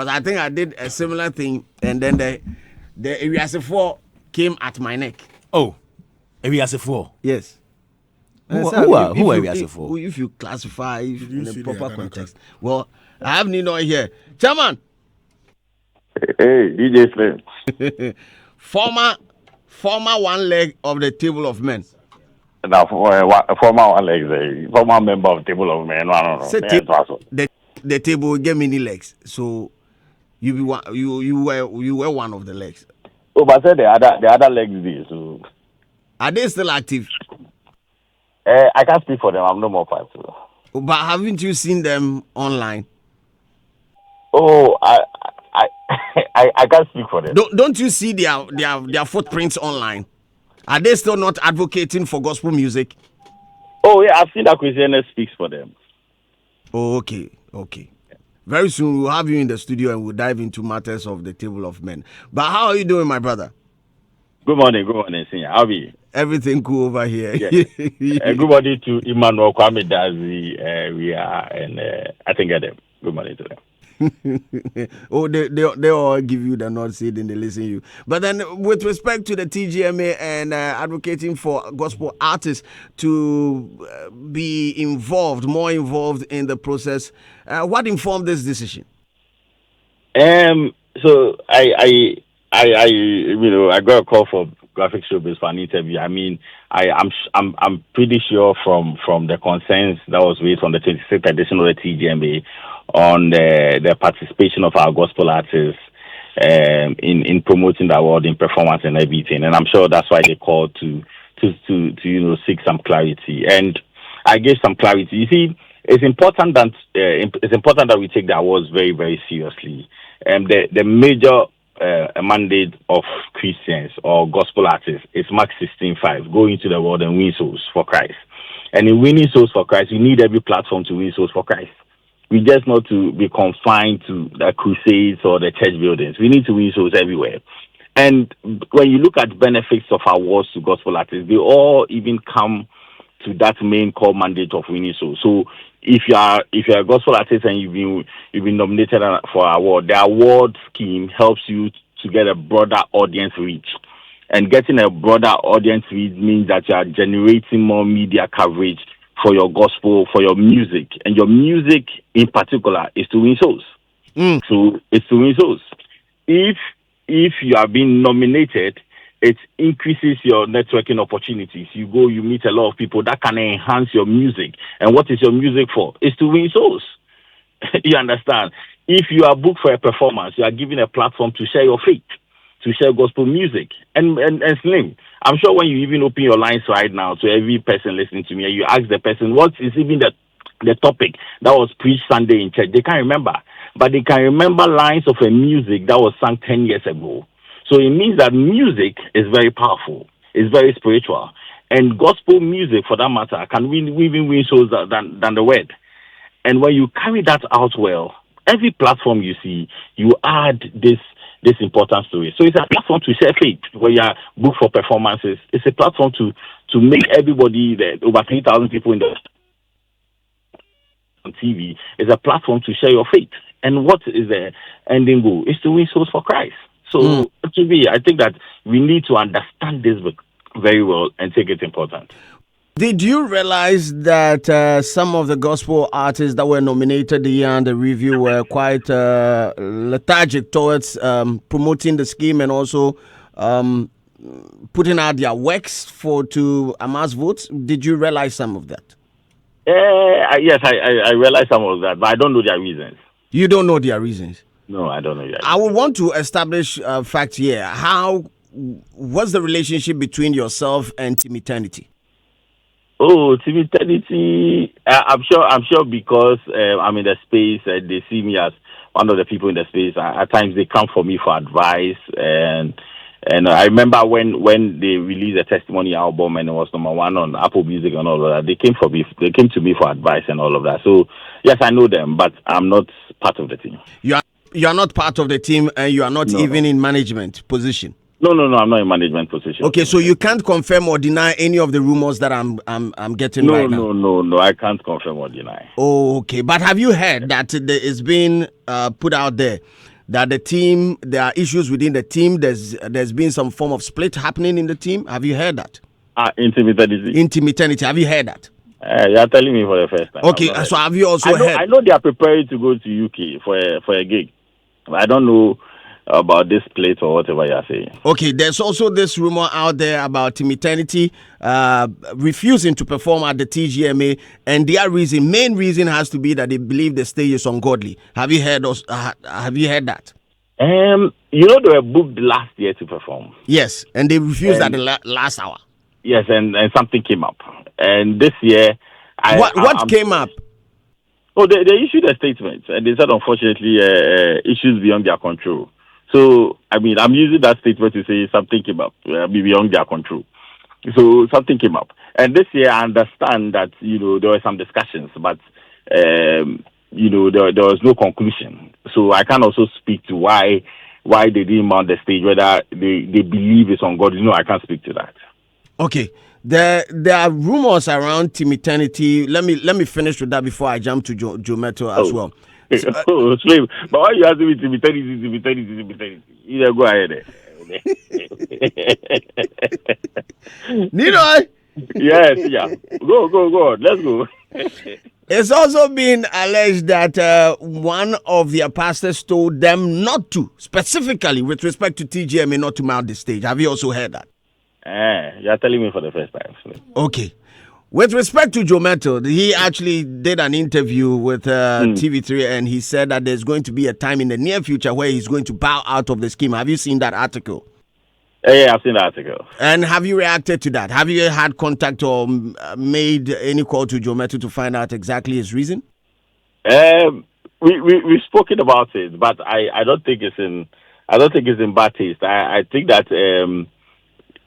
But I think I did a similar thing, and then the Iriase 4 came at my neck. Oh, Iriase 4? Yes. Who are Iriase 4? If you classify in a proper context. Well, I have Nii Noi here. Chairman. Hey, DJ Slim. former one leg of the Table of Men. Now, former one leg, former member of Table of Men. The table gave many legs, so you were one of the legs. Oh, but I said the other legs there. So are they still active? I can't speak for them. I'm no more part. So. But haven't you seen them online? Oh, I can't speak for them. Don't you see their footprints online? Are they still not advocating for gospel music? Oh yeah, I've seen that Christianity speaks for them. Oh, okay. Very soon we'll have you in the studio and we'll dive into matters of the Table of Men. But how are you doing, my brother? Good morning, senior. How are you? Everything cool over here. Yeah. Good morning to Emmanuel Kwame Dazi. We are, and I think them. Good morning to them. Oh, they all give you the nod, say, then they listen to you. But then, with respect to the TGMA and advocating for gospel artists to be more involved in the process, what informed this decision? So I got a call for Graphic Showbiz for an interview. I mean, I'm pretty sure from the concerns that was raised on the 26th edition of the TGMA on the participation of our gospel artists in promoting the award, in performance and everything. And I'm sure that's why they called to seek some clarity. And I gave some clarity. You see, it's important that we take the awards very, very seriously. The major mandate of Christians or gospel artists is Mark 16:5, go into the world and win souls for Christ. And in winning souls for Christ, we need every platform to win souls for Christ. We just not to be confined to the crusades or the church buildings. We need to win souls everywhere. And when you look at benefits of awards to gospel artists, they all even come to that main core mandate of winning souls. So if you're a gospel artist and you've been nominated for an award, the award scheme helps you to get a broader audience reach. And getting a broader audience reach means that you are generating more media coverage for your gospel, for your music. And your music in particular is to win souls. So it's to win souls. If you are being nominated, it increases your networking opportunities. You go, you meet a lot of people that can enhance your music. And what is your music for? It's to win souls. You understand? If you are booked for a performance, you are given a platform to share your faith, to share gospel music. And Slim, I'm sure when you even open your lines right now to every person listening to me, and you ask the person, what is even the topic that was preached Sunday in church? They can't remember. But they can remember lines of a music that was sung 10 years ago. So it means that music is very powerful. It's very spiritual. And gospel music, for that matter, can even win souls than the word. And when you carry that out well, every platform you see, you add this importance to it. So it's a platform to share faith. When you are booked for performances, it's a platform to make everybody, over 3,000 people on TV, is a platform to share your faith. And what is the ending goal? Is to win souls for Christ. So to me, I think that we need to understand this very well and take it important. Did you realize that some of the gospel artists that were nominated the year under review were quite lethargic towards promoting the scheme and also putting out their works to amass votes? Did you realize some of that? Yes, I realize some of that, but I don't know their reasons. You don't know their reasons? No, I don't know their reasons. I would want to establish facts here. What's the relationship between yourself and Team Eternity? Oh, Team Eternity, I'm sure because I'm in the space, they see me as one of the people in the space. At times they come for me for advice, and I remember when they released a testimony album and it was number 1 on Apple Music and all of that, they came to me for advice and all of that. So yes, I know them, but I'm not part of the team. You are not part of the team, and you are not even in management position. No, I'm not in management position. Okay, so you can't confirm or deny any of the rumors that I'm getting right now? No, I can't confirm or deny. Oh, okay. But have you heard that it's been put out there that the team, there are issues within the team. There's been some form of split happening in the team. Have you heard that? Intermittency. Have you heard that? You are telling me for the first time. Okay, so have you also heard? I know they are preparing to go to UK for a gig. I don't know about this plate or whatever you are saying. Okay, there's also this rumor out there about Team Eternity refusing to perform at the TGMA, and their main reason has to be that they believe the stage is ungodly. Have you heard that? They were booked last year to perform. Yes, and they refused at the last hour. Yes, and something came up. And this year... What came up? Oh, they issued a statement, and they said, unfortunately, issues beyond their control. So, I'm using that statement to say something came up, beyond their control. So, something came up. And this year, I understand that, there were some discussions, but, there was no conclusion. So, I can also speak to why they didn't mount the stage, whether they believe it's ungodly. No, I can't speak to that. Okay. There are rumors around Team Eternity. Let me finish with that before I jump to Jometto as well. Slave. But why you asking me Team Eternity? You go ahead. Nii Noi? Yes, yeah. Go on. Let's go. It's also been alleged that one of their pastors told them not to, specifically with respect to TGMA, not to mount the stage. Have you also heard that? You're telling me for the first time. Okay. With respect to Jometto, he actually did an interview with TV3, and he said that there's going to be a time in the near future where he's going to bow out of the scheme. Have you seen that article? Yeah, I've seen the article. And have you reacted to that? Have you had contact or made any call to Jometto to find out exactly his reason? We've spoken about it, but I don't think it's in bad taste. I think that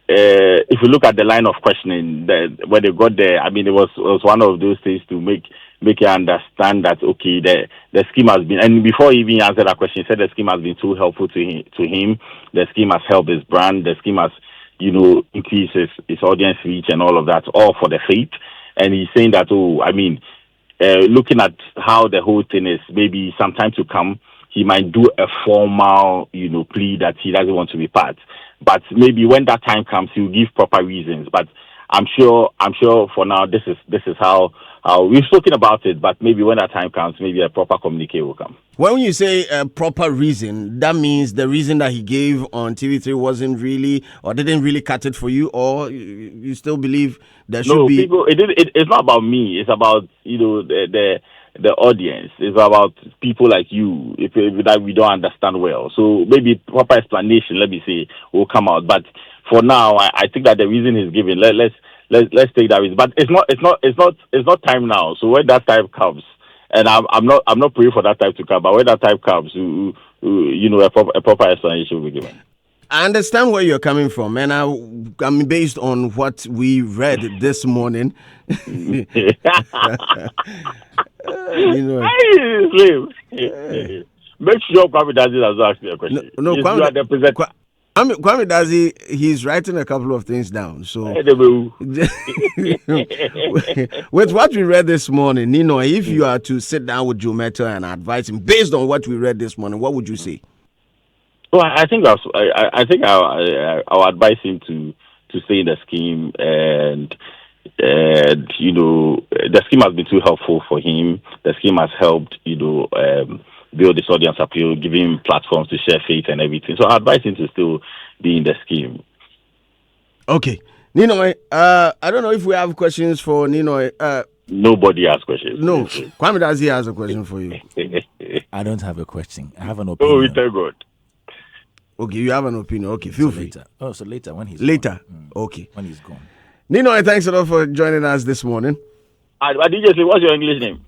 if you look at the line of questioning, when they got there, it was one of those things to make you understand that, okay, the scheme has been, and before he even answered that question, he said the scheme has been too helpful to him. The scheme has helped his brand. The scheme has, increased his audience reach and all of that, all for the faith. And he's saying that, looking at how the whole thing is, maybe sometime to come, he might do a formal, plea that he doesn't want to be part. But maybe when that time comes, he'll give proper reasons. But I'm sure for now, this is how we've spoken about it. But maybe when that time comes, maybe a proper communique will come. When you say a proper reason, that means the reason that he gave on TV3 wasn't really, or didn't really cut it for you, or you still believe there should be? No, it's not about me. It's about the audience. It's about people like you, if that we don't understand well. So maybe proper explanation, let me say, will come out. But for now, I think that the reason he's given, let's take that reason. But it's not time now. So when that time comes, and I'm not praying for that time to come, but when that time comes, a proper explanation will be given. I understand where you're coming from, and based on what we read this morning. Make sure Kwame Dazi doesn't ask me a question. No, Kwame Dazi, he's writing a couple of things down. So, with what we read this morning, Nii Noi, if you are to sit down with Jometto and advise him based on what we read this morning, what would you say? Well, I think I'll advise him to stay in the scheme, and the scheme has been too helpful for him. The scheme has helped build this audience appeal, give him platforms to share faith and everything. So I advise him to still be in the scheme. Okay, Nii Noi, I don't know if we have questions for Nii Noi. Nobody has questions. No, Kwame Dazi has a question for you. I don't have a question. I have an opinion. Oh, we thank God. Okay, you have an opinion. Okay, feel free. Later. Oh, so later when he's later. Gone. Okay. When he's gone. Nii Noi, thanks a lot for joining us this morning. DJ, what's your English name?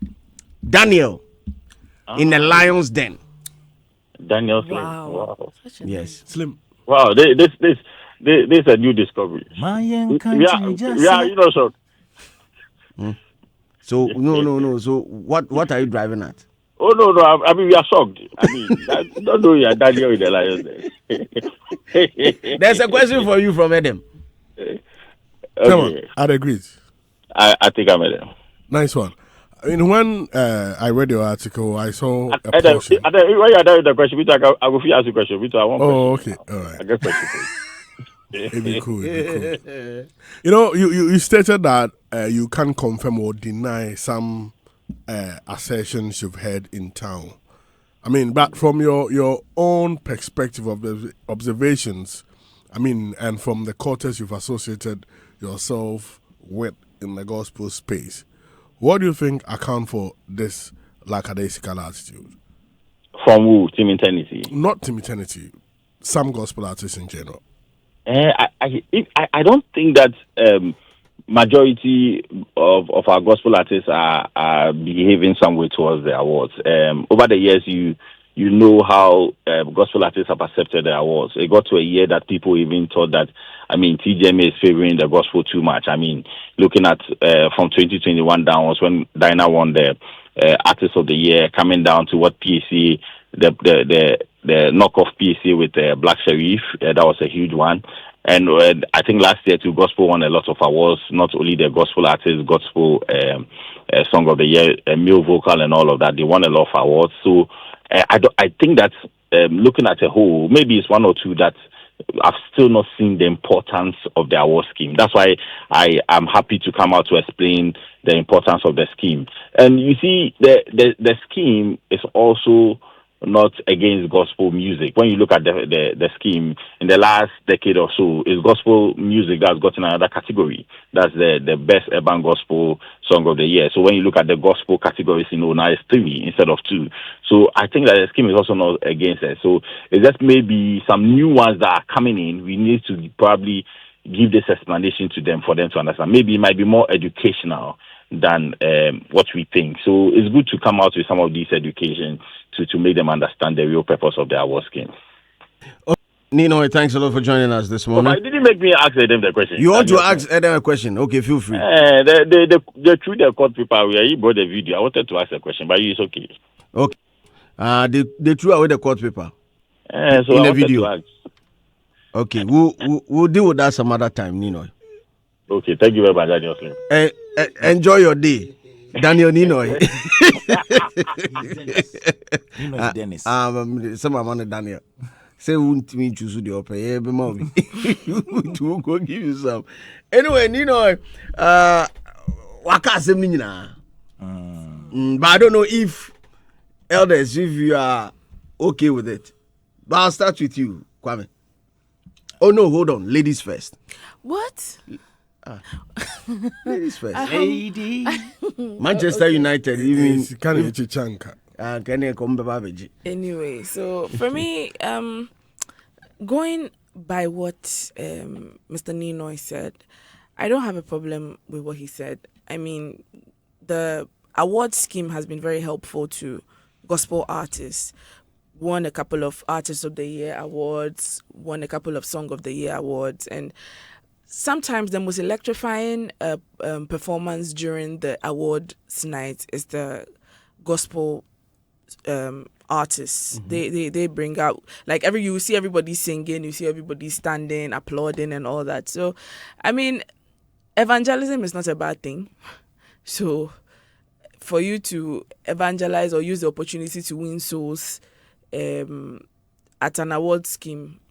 Daniel. In the Lion's Den. Daniel Slim. Wow. Yes. Slim. Wow, this is a new discovery. So. So no. So what are you driving at? Oh no! We are shocked. I don't know you are Daniel in the Lions Den. There's a question for you from Edem. Come on, I'd agree. I think I'm Edem. Nice one. I mean, when I read your article, I saw a When portion. you are done with the question, I will ask you a question. I want Oh, question. okay, all right. I get question for you. It'd be cool. It'd be cool. You know, you stated that you can't confirm or deny some assertions you've heard in town. I mean, but from your own perspective of the observations, I mean, and from the quarters you've associated yourself with in the gospel space, what do you think account for this lackadaisical attitude? From who? Team Eternity. Not Team Eternity, some gospel artists in general. I don't think that majority of our gospel artists are behaving some way towards the awards. Over the years, you know how gospel artists have accepted the awards. It got to a year that people even thought that, I mean, TGMA is favoring the gospel too much. I mean, looking at from 2021 downwards when Dinah won the Artist of the Year, coming down to what PSA, the knockoff PSA with Black Sharif, that was a huge one. And I think last year too, gospel won a lot of awards. Not only the gospel artist, gospel song of the year, male vocal, and all of that. They won a lot of awards. So I think that looking at a whole, maybe it's one or two that I've still not seen the importance of the award scheme. That's why I am happy to come out to explain the importance of the scheme. And you see, the scheme is also not against gospel music. When you look at the scheme in the last decade or so, is gospel music that's gotten another category. That's the best urban gospel song of the year. So when you look at the gospel categories, now it's 3 instead of 2. So I think that the scheme is also not against it. So it's just maybe some new ones that are coming in. We need to probably give this explanation to them for them to understand. Maybe it might be more educational than what we think. So it's good to come out with some of these education to make them understand the real purpose of the award scheme. Okay. Nii Noi, thanks a lot for joining us this Oh, morning. but it didn't make me ask them the question. You want to ask Adam a question? Okay, feel free. They threw the court paper where he brought the video. I wanted to ask a question, but it's okay. Okay. They threw away the court paper So in I the video. to ask. Okay, we'll deal with that some other time, Nii Noi. Okay, thank you very much, Daniel Slim. Enjoy your day, Daniel Nii Noi. Nii Noi Dennis. Some amount Daniel. Say won't me choose the opera. Yeah, be more. To go give you some. Anyway, Nii Noi, waka semni na. But I don't know if elders, if you are okay with it. But I'll start with you, Kwame. Oh no, hold on. Ladies first. What? Ladies first. Lady. Manchester United, even Kind of chichanka. Anyway, so for me, going by what Mr. Nii Noi said, I don't have a problem with what he said. I mean, the award scheme has been very helpful to gospel artists. Won a couple of Artist of the Year awards, won a couple of Song of the Year awards, and sometimes the most electrifying performance during the awards night is the gospel artists. They bring out, like, you see everybody singing, you see everybody standing, applauding and all that. So, I mean, evangelism is not a bad thing. So, for you to evangelize or use the opportunity to win souls at an award scheme,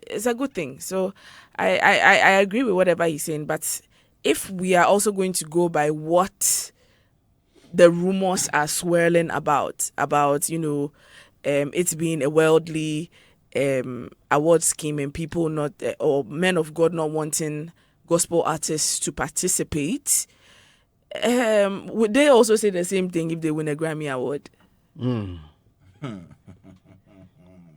it's a good thing. So I agree with whatever he's saying, but if we are also going to go by what the rumors are swirling about it being a worldly award scheme and people not or men of God not wanting gospel artists to participate, would they also say the same thing if they win a Grammy award?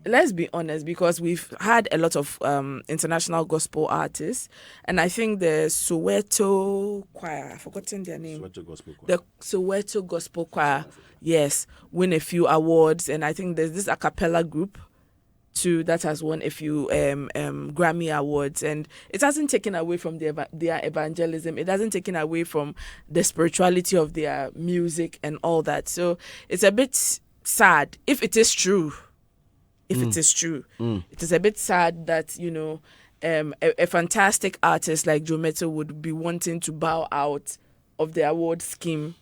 Let's be honest, because we've had a lot of international gospel artists, and I think the Soweto Choir, I've forgotten their name. Soweto Gospel Choir. The Soweto Gospel Choir, yes, win a few awards, and I think there's this a cappella group too that has won a few Grammy awards, and it hasn't taken away from their evangelism. It hasn't taken away from the spirituality of their music and all that. So it's a bit sad if it is true. It is true. It is a bit sad that, a fantastic artist like Joe Metto would be wanting to bow out of the award scheme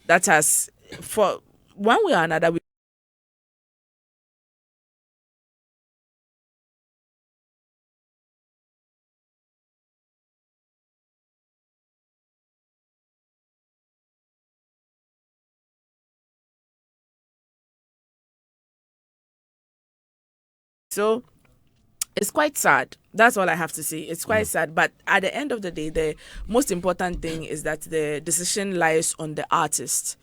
that has, for one way or another, so it's quite sad. That's all I have to say. It's quite sad. But at the end of the day, the most important thing is that the decision lies on the artist.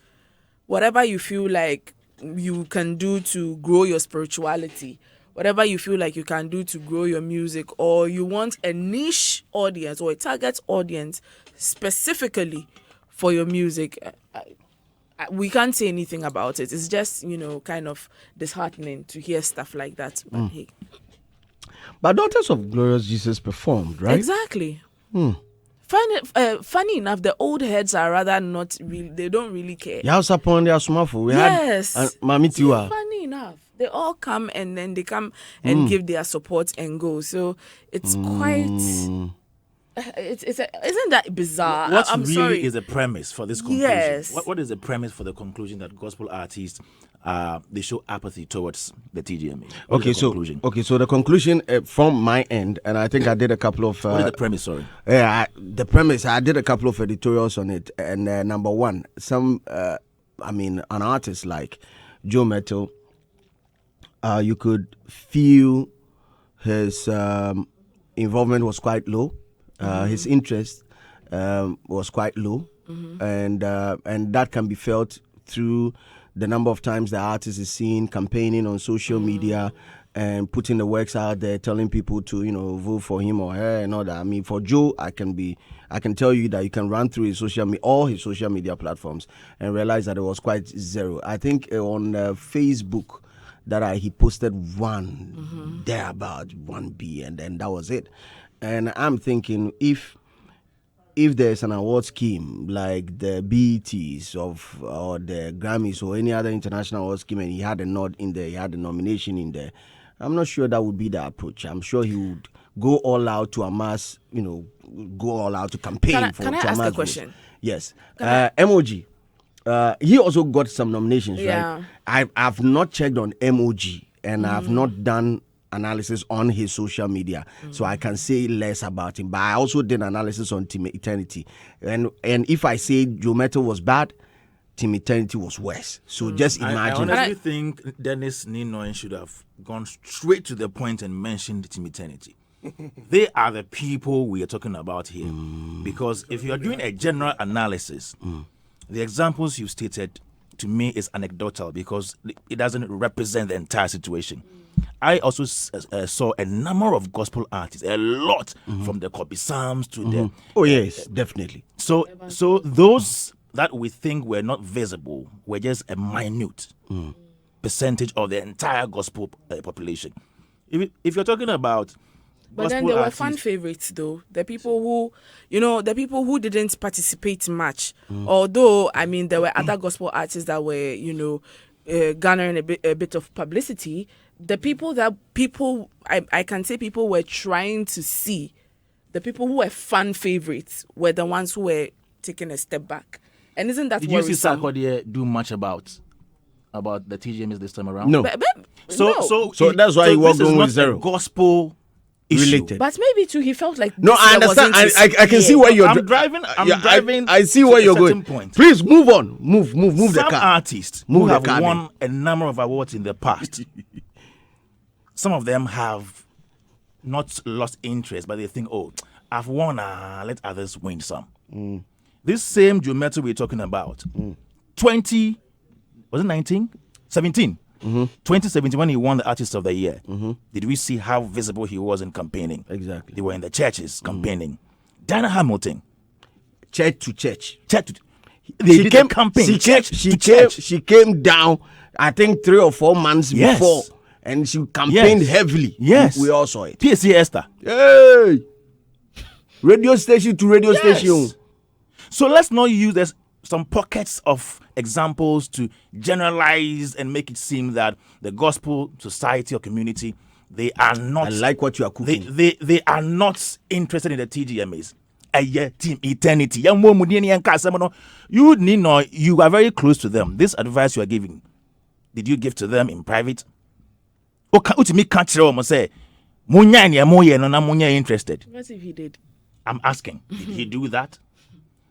Whatever you feel like you can do to grow your spirituality, whatever you feel like you can do to grow your music, or you want a niche audience or a target audience specifically for your music, we can't say anything about it. It's just, kind of disheartening to hear stuff like that. But hey. But Daughters of Glorious Jesus performed, right? Exactly. Funny enough, the old heads are rather not really, they don't really care. House upon their smartphone. We Yes. had Mami Tiwa. Funny enough, they all come and then they come and give their support and go. So it's quite. Isn't that bizarre? What I'm really sorry. is the premise for this conclusion? Yes. What is the premise for the conclusion that gospel artists they show apathy towards the TGMA? What is the conclusion? So the conclusion from my end, and I think I did a couple of. What is the premise? Sorry. The premise. I did a couple of editorials on it, and number one, an artist like Joe Metal, you could feel his involvement was quite low. His interest was quite low, and that can be felt through the number of times the artist is seen campaigning on social media and putting the works out there, telling people to vote for him or her and all that. I mean, for Joe, I can tell you that you can run through all his social media platforms and realize that it was quite zero. I think on Facebook that he posted one there about 1B, and then that was it. And I'm thinking if there's an award scheme like the BETs or the Grammys or any other international award scheme, and he had a nod in there, he had a nomination in there, I'm not sure that would be the approach. I'm sure he would go all out to amass, go all out to campaign for. Can I ask a question? Votes. Yes. MOG. He also got some nominations, Yeah. right? I've not checked on MOG, and I've not done analysis on his social media, so I can say less about him. But I also did analysis on Team Eternity, and if I say Joe Metal was bad, Team Eternity was worse. So just imagine. I honestly think Dennis Nii Noi should have gone straight to the point and mentioned Team Eternity. They are the people we are talking about here, because if you are doing a general analysis, the examples you stated to me is anecdotal because it doesn't represent the entire situation. I also saw a number of gospel artists, a lot, from the Kobe Psalms to the. Oh yes, definitely. So those that we think were not visible were just a minute percentage of the entire gospel population. If you're talking about. But then there were fan favorites, though. The people who didn't participate much. Although, I mean, there were other gospel artists that were, garnering a bit of publicity. The people that I can say people were trying to see, the people who were fan favorites were the ones who were taking a step back. And isn't that Did worrisome? you see Sarkodie do much about the TGMs this time around? No. So that's why he walked on with zero. Gospel issue. Related. But maybe too, he felt like No, I understand. I can see where you're. I'm driving. I see where you're going. Point. Please move on. Move the Some car. artists Move who the have car won a number of awards in the past, some of them have not lost interest, but they think, "Oh, I've won. Let others win some." This same Joe Metal we're talking about, 17? 2017, when he won the Artist of the Year, did we see how visible he was in campaigning? Exactly. They were in the churches campaigning. Diana Hamilton, Church to church. They did a campaign. She came down, I think 3 or 4 months Yes. before, and she campaigned Yes. heavily. Yes. We all saw it. PSC Esther. Hey! Radio station to radio station. So let's not use some pockets of examples to generalize and make it seem that the gospel society or community, they are not. I like what you are cooking. They are not interested in the TGMAs. Team Eternity. You Nii Noi, you are very close to them. This advice you are giving, did you give to them in private? Me can't say interested. What if he did? I'm asking, did he do that?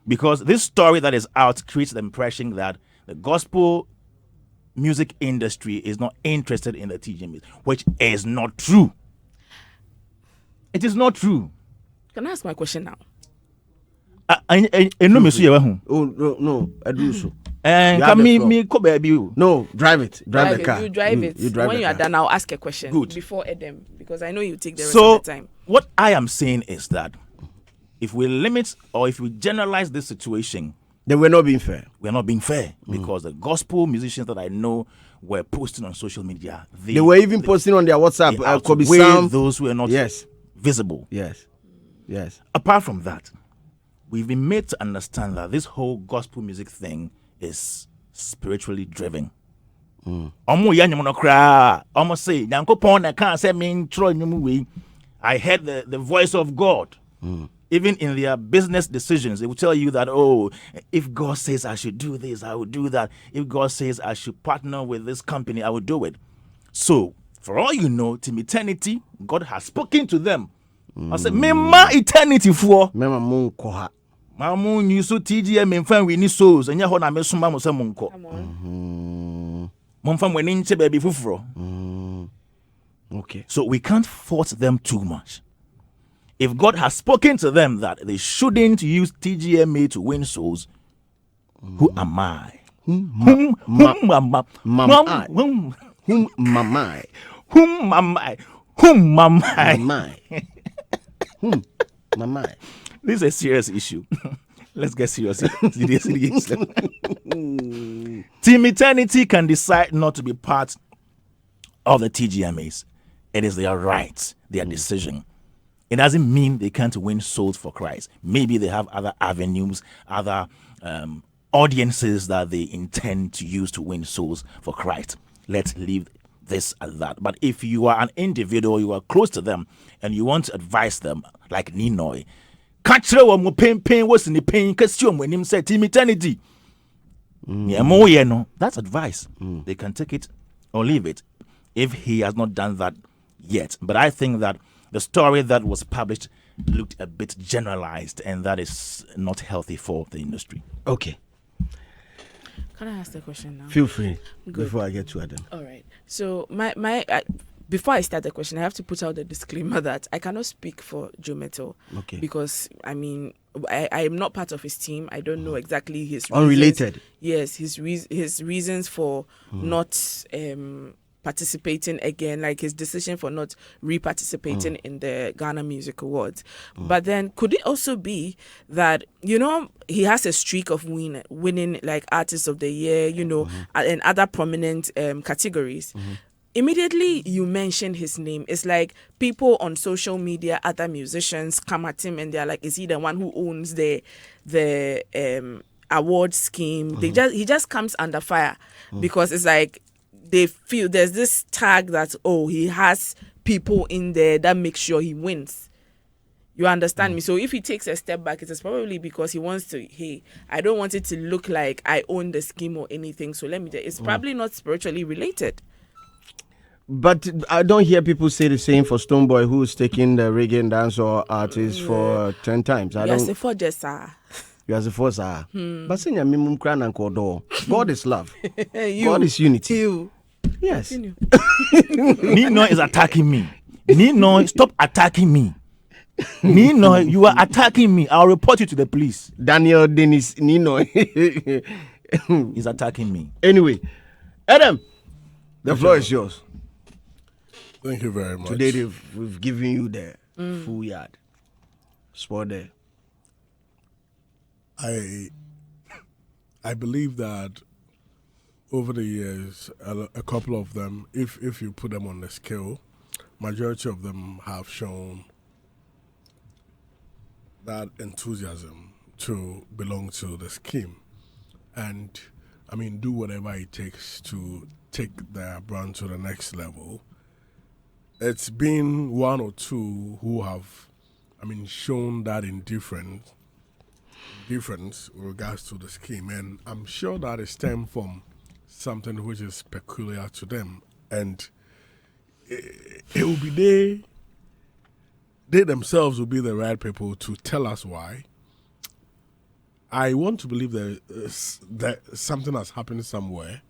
Because this story that is out creates the impression that the gospel music industry is not interested in the TGMs, which is not true. It is not true. Can I ask my question now? Oh no, I do so. No, drive it. Drive the car. You drive it. You drive when the you are car. done, I'll ask a question. Good. Before Edem, because I know you take the rest So of the time. what I am saying is that if we limit or if we generalize this situation, Then we're not being fair. we're not being fair because the gospel musicians that I know were posting on social media. They were even posting on their WhatsApp. they Could be outweigh some. those who are not Yes. visible. Yes. Yes. Apart from that, we've been made to understand that this whole gospel music thing is spiritually driven. Almost say, I heard the voice of God. Even in their business decisions, they will tell you that, oh, if God says I should do this, I will do that. If God says I should partner with this company, I will do it. So, for all you know, Team Eternity, God has spoken to them. I said, Mema Eternity for. Mema mun koha. Mamu nyusu TGM memfa we ni souls enya ho na mesoma mo se monko. Come on. Momfa mo ni nche baby fufuro. Okay. So we can't fault them too much. If God has spoken to them that they shouldn't use TGMA to win souls, who am I? Whom am I? This is a serious issue. Let's get serious. Team Eternity can decide not to be part of the TGMAs. It is their right, their decision. It doesn't mean they can't win souls for Christ. Maybe they have other avenues, other audiences that they intend to use to win souls for Christ. Let's leave this at that. But if you are an individual, you are close to them, and you want to advise them, like Nii Noi, catch mo pain what's in the pain, question when him said Team Eternity. That's advice. They can take it or leave it if he has not done that yet. But I think that the story that was published looked a bit generalized, and that is not healthy for the industry. Okay. Can I ask the question now? Feel free. Good. Before I get to Adam. All right. So before I start the question, I have to put out the disclaimer that I cannot speak for Joe Metal. Okay. Because I am not part of his team. I don't know exactly his Unrelated. reasons. Yes, his reasons for not participating again, like his decision for not re-participating in the Ghana Music Awards. But then could it also be that, he has a streak of winning like Artist of the Year, and other prominent categories. Immediately you mention his name, it's like people on social media, other musicians come at him and they're like, is he the one who owns the award scheme? He just comes under fire because it's like they feel there's this tag that, he has people in there that make sure he wins. You understand me? So if he takes a step back, it is probably because he wants to, I don't want it to look like I own the scheme or anything. So it's probably not spiritually related. But I don't hear people say the same for Stonebwoy, who's taking the reggae and dancehall artist for 10 times. Yes, for just you as a force, but God is love. God is unity. You. Yes. Nii Noi is attacking me. Nii Noi, stop attacking me. Nii Noi, you are attacking me. I'll report you to the police. Daniel Dennis Nii Noi. He's attacking me. Anyway, Adam, the floor is yours. Thank you very much. Today we've given you the full yard. Spot there. I believe that over the years, a couple of them, if you put them on the scale, majority of them have shown that enthusiasm to belong to the scheme and, do whatever it takes to take their brand to the next level. It's been one or two who have shown that indifference with regards to the scheme, and I'm sure that it stemmed from something which is peculiar to them, and it will be they themselves will be the right people to tell us why. I want to believe that something has happened somewhere,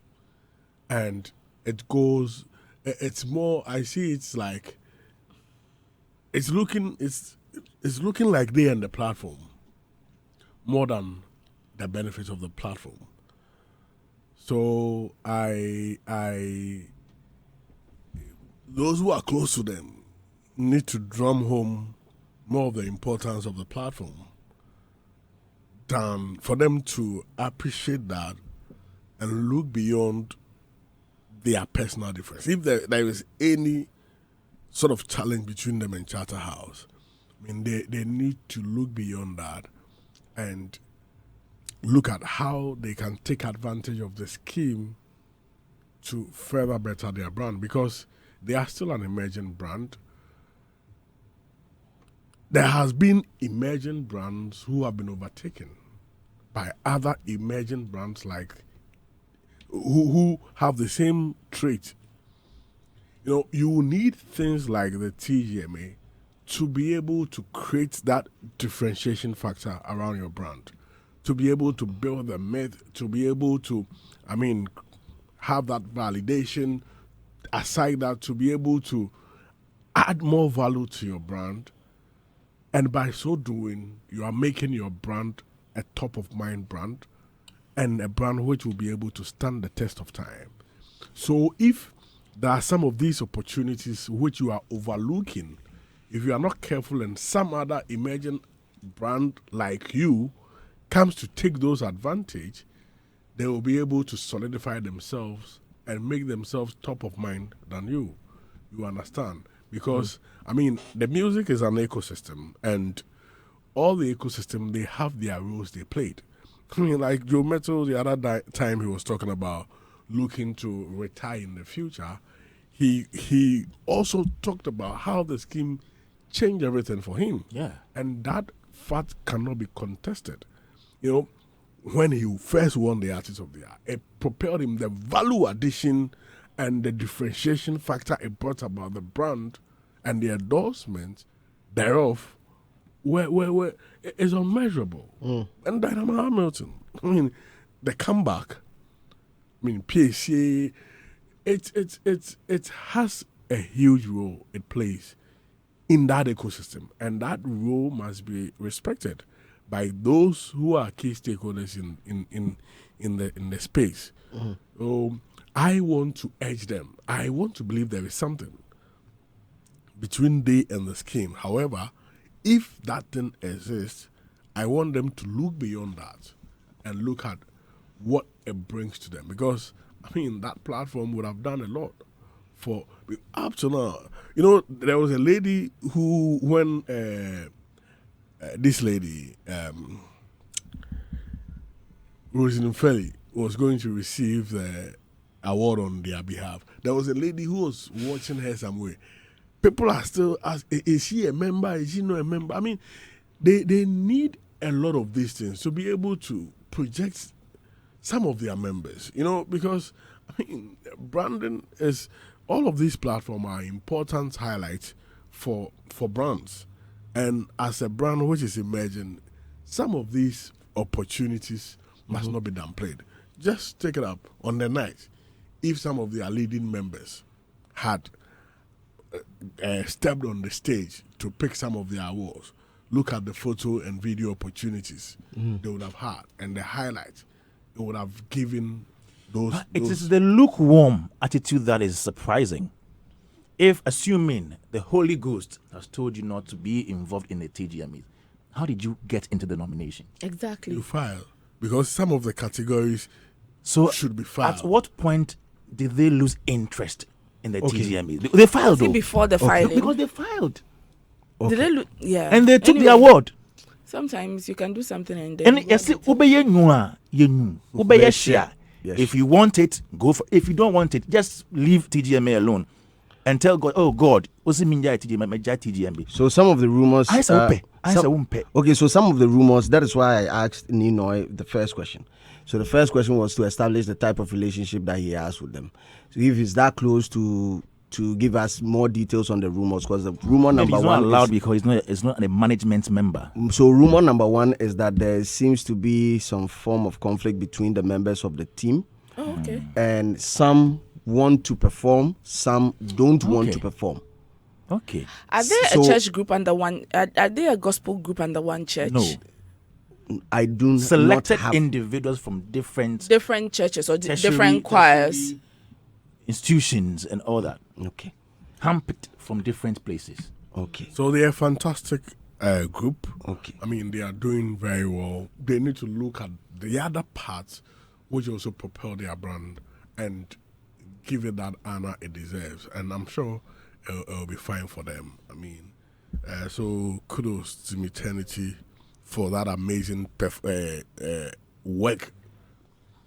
and it's more. I see it's like it's looking like they and the platform more than the benefits of the platform. So those who are close to them need to drum home more of the importance of the platform than for them to appreciate that and look beyond their personal difference. If there is any sort of challenge between them and Charterhouse, they need to look beyond that and look at how they can take advantage of the scheme to further better their brand, because they are still an emerging brand. There has been emerging brands who have been overtaken by other emerging brands like who have the same trait. You need things like the TGMA to be able to create that differentiation factor around your brand, to be able to build the myth, to be able to, have that validation, aside that, to be able to add more value to your brand. And by so doing, you are making your brand a top-of-mind brand and a brand which will be able to stand the test of time. So if there are some of these opportunities which you are overlooking, if you are not careful and some other emerging brand like you comes to take those advantage, they will be able to solidify themselves and make themselves top of mind than you. You understand? Because, the music is an ecosystem, and all the ecosystem, they have their roles they played. Like Joe Metal, the other time he was talking about looking to retire in the future, he also talked about how the scheme changed everything for him. Yeah. And that fact cannot be contested. When he first won the Artist of the Year, it propelled him, the value addition and the differentiation factor it brought about the brand and the endorsement thereof where is unmeasurable. And Dynamo Hamilton, the comeback, PSA, it has a huge role it plays in that ecosystem, and that role must be respected by those who are key stakeholders in the space. So I want to urge them. I want to believe there is something between they and the scheme. However, if that thing exists, I want them to look beyond that and look at what it brings to them. Because, that platform would have done a lot for up to now. There was a lady who, when this lady, Rosin Felly, was going to receive the award on their behalf, there was a lady who was watching her somewhere. People are still asking, is she a member? Is she not a member? They need a lot of these things to be able to project some of their members, because, branding is, all of these platforms are important highlights for brands. And as a brand which is emerging, some of these opportunities must not be downplayed. Just take it up on the night. If some of their leading members had stepped on the stage to pick some of their awards, look at the photo and video opportunities they would have had and the highlights it would have given those. It is the lukewarm attitude that is surprising. If, assuming the Holy Ghost has told you not to be involved in the TGME, how did you get into the nomination? Exactly. You file. Because some of the categories should be filed. At what point did they lose interest in the TGME? They filed, though. Before the filing. Because they filed. Did they yeah. And they took the award. Sometimes you can do something and then. And yes, if you want it, go for it. If you don't want it, just leave TGMA alone and tell God, oh God, what's it mean? TGMB. So some of the rumors. I say, okay, so some of the rumors. That is why I asked Nii Noi the first question. So the first question was to establish the type of relationship that he has with them. So if he's that close to give us more details on the rumors, because the rumor number he's one not allowed because he's not a management member. So rumor number one is that there seems to be some form of conflict between the members of the team. Oh, okay. And some want to perform, some don't want to perform. Okay. Are there a church group under one? Are there a gospel group under one church? No. I do selected not have individuals from different churches or different choirs, institutions, and all that. Okay. Handpicked from different places. Okay. So they're a fantastic group. Okay. I mean, they are doing very well. They need to look at the other parts which also propel their brand and give it that honor it deserves. And I'm sure it'll be fine for them. I mean, so kudos to Eternity for that amazing work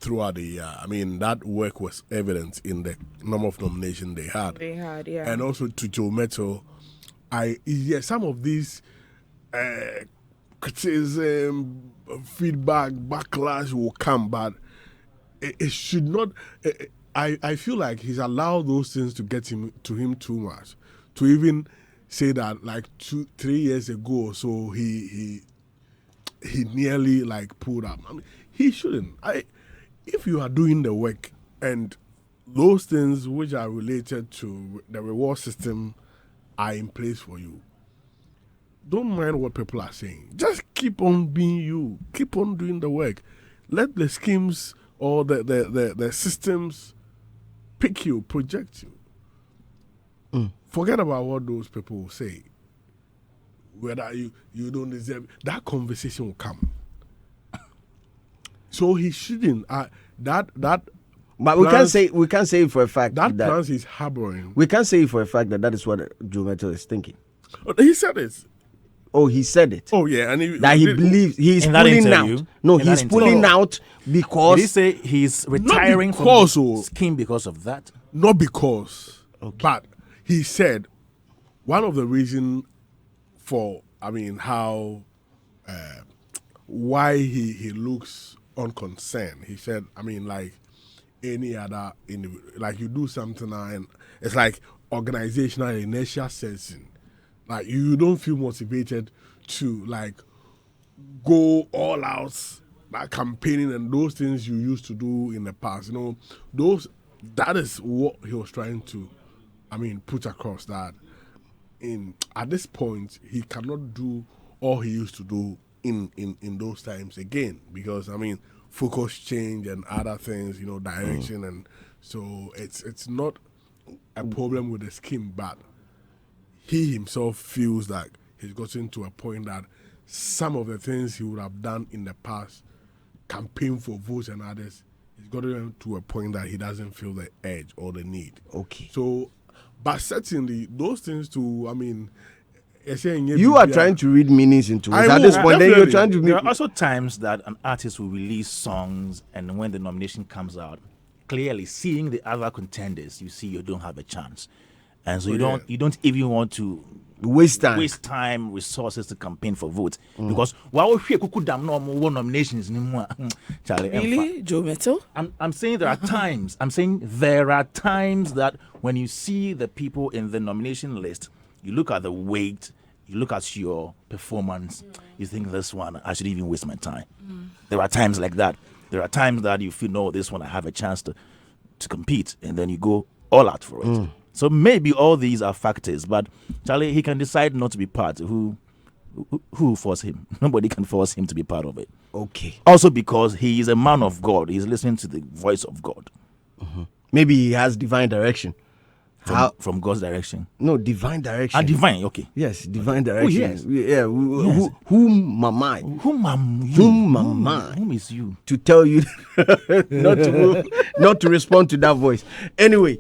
throughout the year. I mean, that work was evident in the number of nominations they had. Yeah. And also to Joe Metal, some of these criticism, feedback, backlash will come, but it should not. I feel like he's allowed those things to get to him too much. To even say that like 2-3 years ago or so, he nearly like pulled up. I mean, he shouldn't. If you are doing the work and those things which are related to the reward system are in place for you, don't mind what people are saying. Just keep on being you. Keep on doing the work. Let the schemes or the systems pick you, project you. Forget about what those people will say. Whether you don't deserve, that conversation will come. So he shouldn't. But we can't say for a fact that plans he's harboring. We can't say for a fact that is what Joe Metal is thinking. He said it. Oh, he said it. Oh yeah, and he believes he's pulling out. No, he's pulling out because. Did he say he's retiring from the scheme because of that? Not because, but he said one of the reasons for, how why he looks unconcerned. He said, like any other like you do something now and it's like organizational inertia sensing. Like you don't feel motivated to like go all out, like campaigning and those things you used to do in the past. That is what he was trying to, put across, that at this point he cannot do all he used to do in those times again, because focus change and other things, direction, and so it's not a problem with the scheme, but he himself feels like he's gotten to a point that some of the things he would have done in the past, campaign for votes and others, he's gotten to a point that he doesn't feel the edge or the need. Okay. So, but certainly those things too, you are trying to read meanings into it. At this point, then you're trying to. There are also times that an artist will release songs, and when the nomination comes out, clearly seeing the other contenders, you see you don't have a chance, and so you don't even want to waste time, resources to campaign for votes, because while we one nominations anymore. Really, Joe Metal? I'm saying there are times. That when you see the people in the nomination list, you look at the weight, you look at your performance, you think this one, I should even waste my time. There are times like that. There are times that you feel, no, this one I have a chance to compete, and then you go all out for it. So maybe all these are factors, but Charlie, he can decide not to be part. Who force him? Nobody can force him to be part of it. Okay. Also because he is a man of God. He's listening to the voice of God. Maybe he has divine direction. From God's direction? No, divine direction. Divine, okay. Yes, divine direction. Yes. Yeah. Whom am I? Whom am I? Whom is you? To tell you not to respond to that voice. Anyway,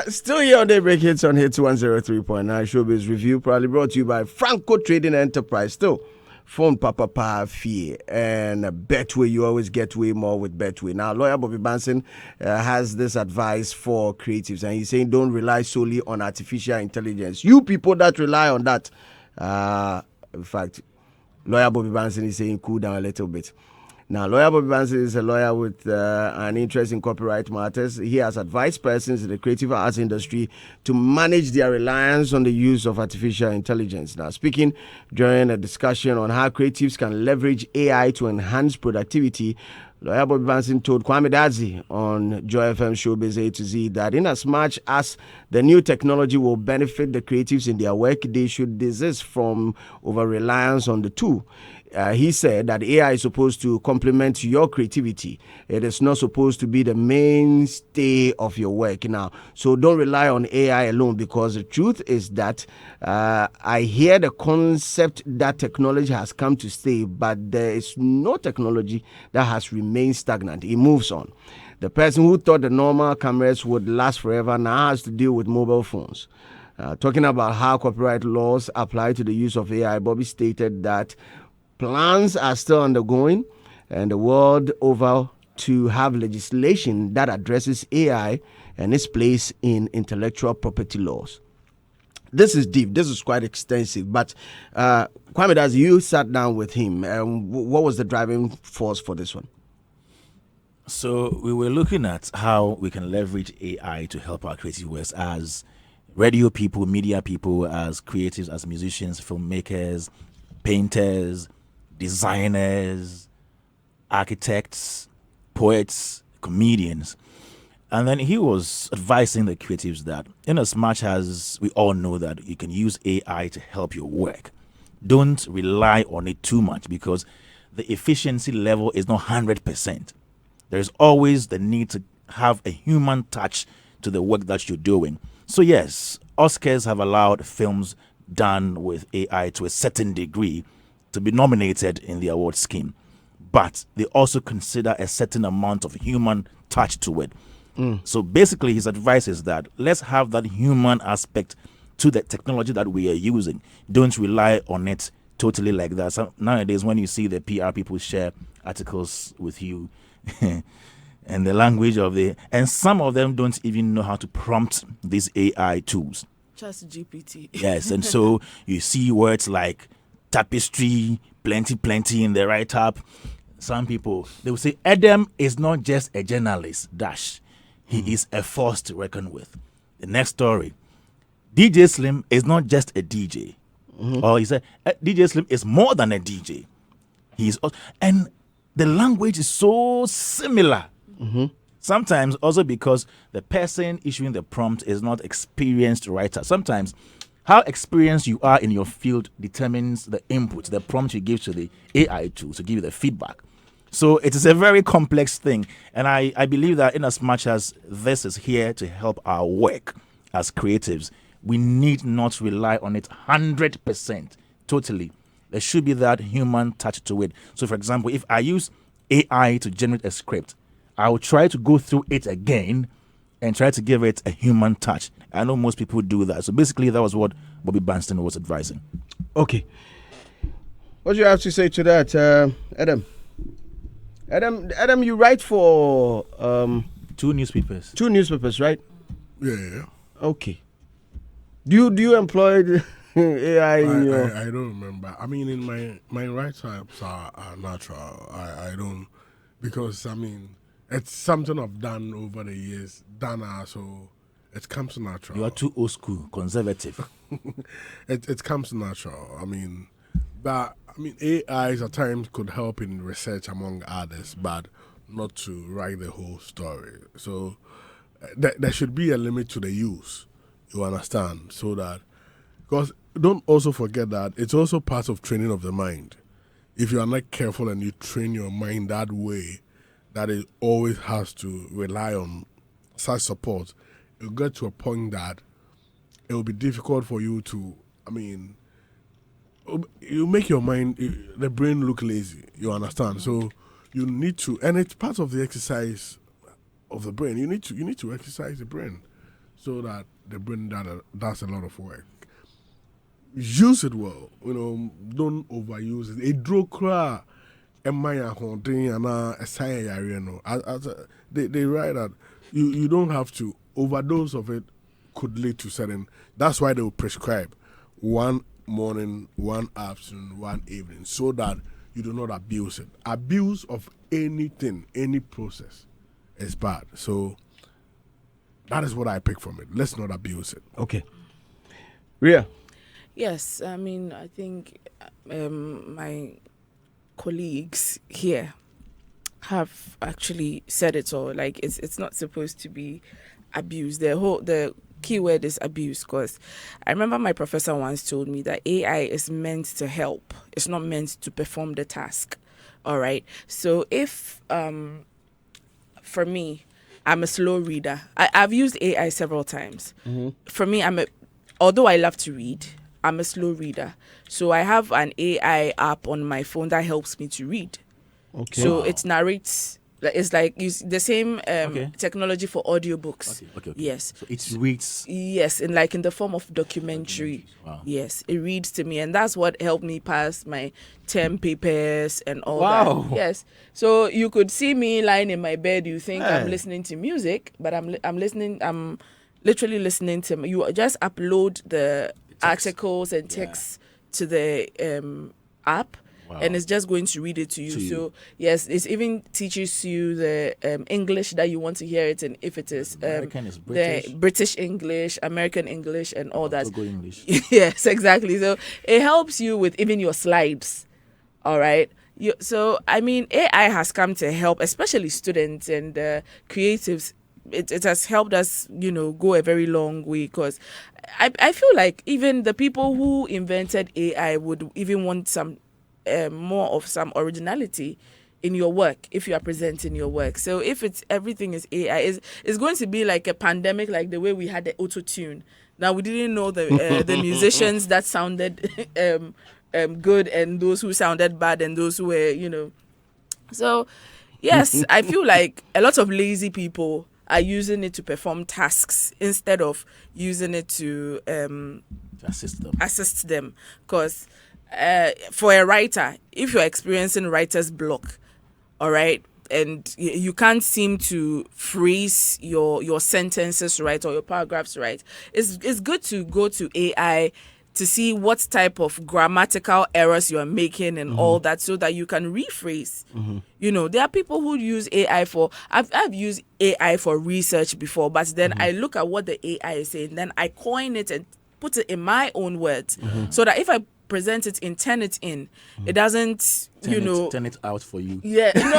still here on Daybreak Hits on Hits 103.9 Showbiz Review, proudly brought to you by Franco Trading Enterprise. Still, phone papa fee, and Betway, you always get way more with Betway. Now, lawyer Bobby Banson has this advice for creatives, and he's saying don't rely solely on artificial intelligence. You people that rely on that, in fact, lawyer Bobby Banson is saying cool down a little bit. Now, lawyer Bobby Banson is a lawyer with an interest in copyright matters. He has advised persons in the creative arts industry to manage their reliance on the use of artificial intelligence. Now, speaking during a discussion on how creatives can leverage AI to enhance productivity, lawyer Bobby Banson told Kwame Dadzi on Joy FM Showbiz A to Z that in as much as the new technology will benefit the creatives in their work, they should desist from over-reliance on the tool. He said that AI is supposed to complement your creativity. It is not supposed to be the mainstay of your work now. So don't rely on AI alone, because the truth is that I hear the concept that technology has come to stay, but there is no technology that has remained stagnant. It moves on. The person who thought the normal cameras would last forever now has to deal with mobile phones. Talking about how copyright laws apply to the use of AI, Bobby stated that plans are still undergoing and the world over to have legislation that addresses AI and its place in intellectual property laws. This is deep. This is quite extensive. But Kwame, as you sat down with him, what was the driving force for this one? So we were looking at how we can leverage AI to help our creative works as radio people, media people, as creatives, as musicians, filmmakers, painters, designers, architects, poets, comedians. And then he was advising the creatives that in as much as we all know that you can use AI to help your work, don't rely on it too much, because the efficiency level is not 100%. There's always the need to have a human touch to the work that you're doing. So yes, Oscars have allowed films done with AI to a certain degree to be nominated in the award scheme, but they also consider a certain amount of human touch to it. So basically his advice is that let's have that human aspect to the technology that we are using. Don't rely on it totally like that. So nowadays when you see the PR people share articles with you and the language of and some of them don't even know how to prompt these AI tools. Just GPT. Yes, and so you see words like tapestry, plenty in the write-up. Some people, they will say, Adam is not just a journalist, he is a force to reckon with. The next story, DJ Slim is not just a DJ. Or he said, DJ Slim is more than a DJ. And the language is so similar. Sometimes also because the person issuing the prompt is not experienced writer. Sometimes how experienced you are in your field determines the input, the prompt you give to the AI tool to give you the feedback. So it is a very complex thing. And I believe that in as much as this is here to help our work as creatives, we need not rely on it 100%, totally. There should be that human touch to it. So for example, if I use AI to generate a script, I will try to go through it again and try to give it a human touch. I know most people do that. So basically, that was what Bobby Banson was advising. Okay. What do you have to say to that, Adam? Adam, you write for Two newspapers. Two newspapers, right? Yeah. Okay. Do you employ AI in your... I don't remember. I mean, in my write-ups are natural. I don't, because I mean, it's something I've done over the years, so it comes natural. You are too old school, conservative. It comes natural. I mean, but AIs at times could help in research among others, but not to write the whole story. So there should be a limit to the use. You understand? So that, because don't also forget that it's also part of training of the mind. If you are not careful and you train your mind that way, that it always has to rely on such support, you'll get to a point that it will be difficult for you to, you make your mind, the brain look lazy, you understand? So you need to, and it's part of the exercise of the brain. You need to exercise the brain so that the brain does a lot of work. use it well. Don't overuse it. A draw cry, a maya haunting, and a sign area. They write that you don't have to overdose of it. Could lead to certain. That's why they will prescribe 1 morning, 1 afternoon, 1 evening, so that you do not abuse it. Abuse of anything, any process, is bad. So that is what I pick from it. Let's not abuse it. Okay. Ria. Yes, I mean, I think my colleagues here have actually said it all. Like, it's not supposed to be abused. The key word is abuse, because I remember my professor once told me that AI is meant to help. It's not meant to perform the task. All right. So if, for me, I'm a slow reader. I've used AI several times. Mm-hmm. For me, although I love to read, I'm a slow reader. So I have an AI app on my phone that helps me to read. Okay. So it narrates. It's like the same technology for audiobooks. Okay. Yes. So it reads. Yes, in the form of documentary. Wow. Yes, it reads to me, and that's what helped me pass my term papers and all that. Yes. So you could see me lying in my bed. You think I'm listening to music, but I'm listening. I'm literally listening to. You just upload the articles and texts to the app. Wow. And it's just going to read it to you. So yes, it even teaches you the English that you want to hear it, and if it is American is British. The British English, American English, and all that. Togo English. Yes, exactly. So it helps you with even your slides. All right. So I mean, AI has come to help, especially students and creatives. It has helped us, go a very long way, because I feel like even the people who invented AI would even want some. More of some originality in your work if you are presenting your work. So if everything is AI, it's going to be like a pandemic, like the way we had the auto-tune. Now we didn't know the musicians that sounded good and those who sounded bad and those who were, So yes, I feel like a lot of lazy people are using it to perform tasks instead of using it to assist them. Because for a writer, if you're experiencing writer's block, all right, and you can't seem to phrase your sentences right or your paragraphs right, it's good to go to AI to see what type of grammatical errors you are making and all that, so that you can rephrase. There are people who use AI for. I've used AI for research before, but then I look at what the AI is saying, then I coin it and put it in my own words, so that if I present it in, turn it in, it doesn't, turn it out for you. Yeah, no.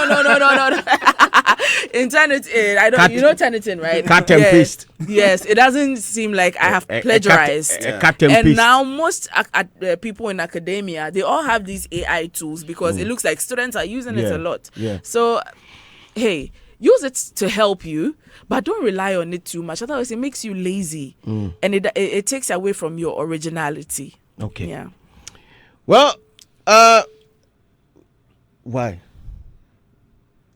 In turn it in, I don't, turn it in, right? Cut and paste. Yes, it doesn't seem like I have plagiarized. Cut and paste. Now most people in academia, they all have these AI tools, because it looks like students are using it a lot. Yeah. So, hey, use it to help you, but don't rely on it too much. Otherwise, it makes you lazy, and it takes away from your originality. Okay. Yeah. Well, why?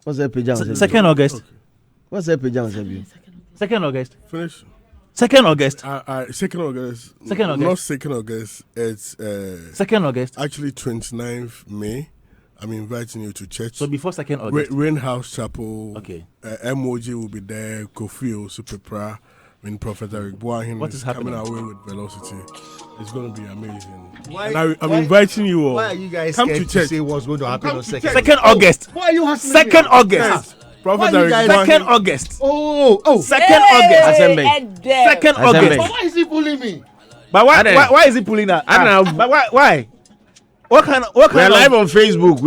What's that page? 2nd August. Okay. What's that page? 2nd August. Finish. 2nd August. 2nd August. 2nd August. Not 2nd August. It's 2nd August. Actually, 29th May. I'm inviting you to church. So before 2nd August. Rain House Chapel. Okay. MOG will be there. Kofi Superpra. Prophet Eric Boahin what is happening? Coming our way with velocity. It's going to be amazing. I'm inviting you all. Why are you guys come scared to church? Say what's going to happen on 2nd? 2nd August. Why are you hassling 2nd August. Prophet Eric Boahin. 2nd August. Oh. 2nd August. 2nd August. But why is he bullying me? But why is he pulling that? But why? What kind We are of live on Facebook.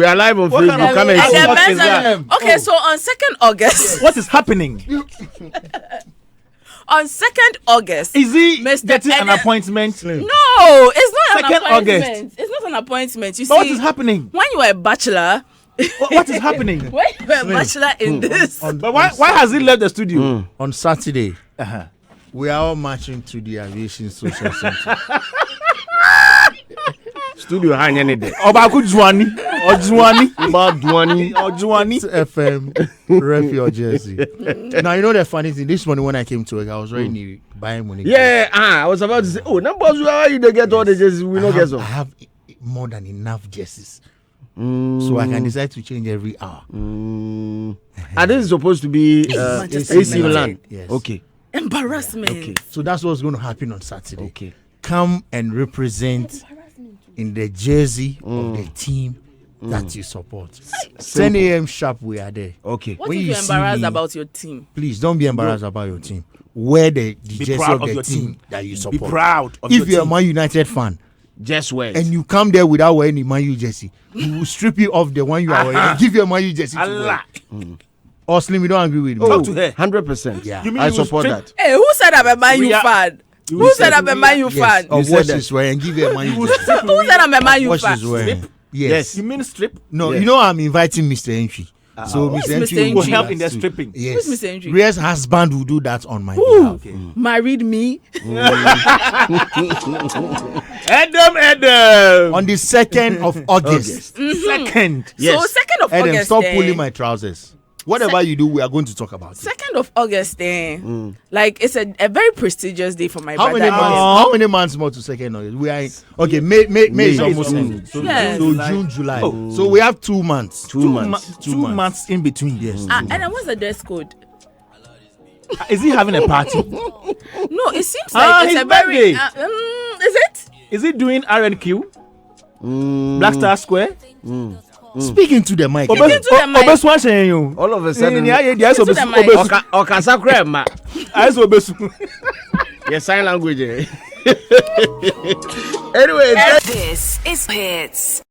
Come and see. Okay, so on 2nd August, what is happening? On 2nd August, is he getting an appointment? No, it's not an 2nd appointment. August. It's not an appointment. You But see, what is happening? when you are a bachelor, what is happening? when you are a bachelor in this, But why has he left the studio? On Saturday, we are all marching to the Aviation Social Center. Studio hang any day. Obaku Juani. Ojuani. Badwani. Ojuani. FM rep your jersey. Now you know the funny thing. This morning when I came to work, I was already buying money. Yeah, I was about to say, oh, numbers, where are you to get all the jerseys? We don't get I some. have more than enough jerseys. So I can decide to change every hour. And this is supposed to be Manchester AC United. Milan. Yes. Okay. Embarrassment. Okay. So that's what's going to happen on Saturday. Okay. Come and represent in the jersey of the team that you support. 10 a.m. sharp, we are there. Okay. What When if you you're see embarrassed me- about your team? Please don't be embarrassed about your team. Wear the jersey proud of of the your team team. that you Be support. proud of If your you're a team. Man United fan Just wait. and you come there without wearing the Man U jersey, we will strip you off the one you are wearing and give you a Man U jersey to wear. Allah. Or Slim, you don't agree with me? Oh, Talk to her. 100%. Yeah. You mean I you will support strip- that. Hey, who said I'm a Man U We are- fan? You Who said said I'm a Man U Yes, fan? of said what that. she's wearing, give you a Man U jersey. Who said I'm a Man U What fan? she's wearing. Strip? Yes. You mean strip? No, Yes. you know I'm inviting Mr. Entry. So Who is Mr. Mr. Entry Entry? Will do help that in the too. stripping. Yes. Who's Mr. Entry? Rhea's husband will do that on my behalf. Married me. Adam. On the 2nd of August. Second. Yes. So 2nd of Adam, August. stop eh, pulling my trousers. Whatever you do, we are going to talk about it. 2nd of August. Like it's a very prestigious day for my How brother. many months? How many months more to 2nd August? We are in, okay. May is almost ending. So, Yes. so June, July. Oh. So we have 2 months. 2 months. Two months in between. Yes. And then what's the dress code? Is he having a party? No, it seems like it's his a very. birthday. Is it? Is he doing R&Q? Black Star Square? Speaking to the mic. to the mic. Obesu ahyen you. All of a sudden, Yeah, yes, Into the Obesu. mic. Obesu. Okasa Krema. Eyes Obesu. Your sign language. Anyway, This is Hits.